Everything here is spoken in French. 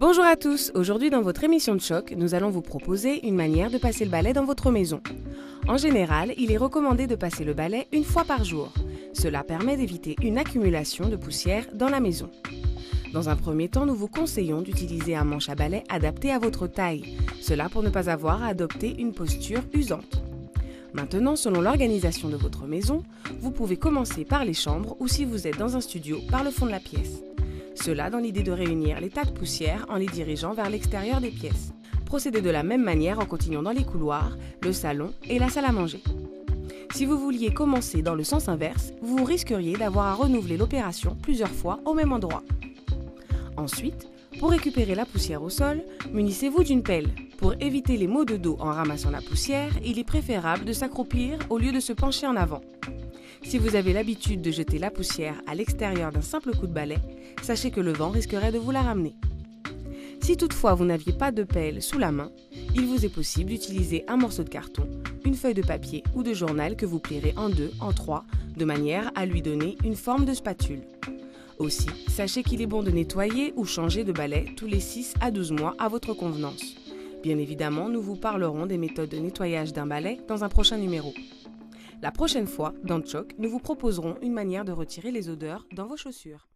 Bonjour à tous, aujourd'hui dans votre émission de choc, nous allons vous proposer une manière de passer le balai dans votre maison. En général, il est recommandé de passer le balai une fois par jour. Cela permet d'éviter une accumulation de poussière dans la maison. Dans un premier temps, nous vous conseillons d'utiliser un manche à balai adapté à votre taille, cela pour ne pas avoir à adopter une posture usante. Maintenant, selon l'organisation de votre maison, vous pouvez commencer par les chambres ou si vous êtes dans un studio, par le fond de la pièce. Cela dans l'idée de réunir les tas de poussière en les dirigeant vers l'extérieur des pièces. Procédez de la même manière en continuant dans les couloirs, le salon et la salle à manger. Si vous vouliez commencer dans le sens inverse, vous risqueriez d'avoir à renouveler l'opération plusieurs fois au même endroit. Ensuite, pour récupérer la poussière au sol, munissez-vous d'une pelle. Pour éviter les maux de dos en ramassant la poussière, il est préférable de s'accroupir au lieu de se pencher en avant. Si vous avez l'habitude de jeter la poussière à l'extérieur d'un simple coup de balai, sachez que le vent risquerait de vous la ramener. Si toutefois vous n'aviez pas de pelle sous la main, il vous est possible d'utiliser un morceau de carton, une feuille de papier ou de journal que vous plierez en deux, en trois, de manière à lui donner une forme de spatule. Aussi, sachez qu'il est bon de nettoyer ou changer de balai tous les 6 à 12 mois à votre convenance. Bien évidemment, nous vous parlerons des méthodes de nettoyage d'un balai dans un prochain numéro. La prochaine fois, dans Choc, nous vous proposerons une manière de retirer les odeurs dans vos chaussures.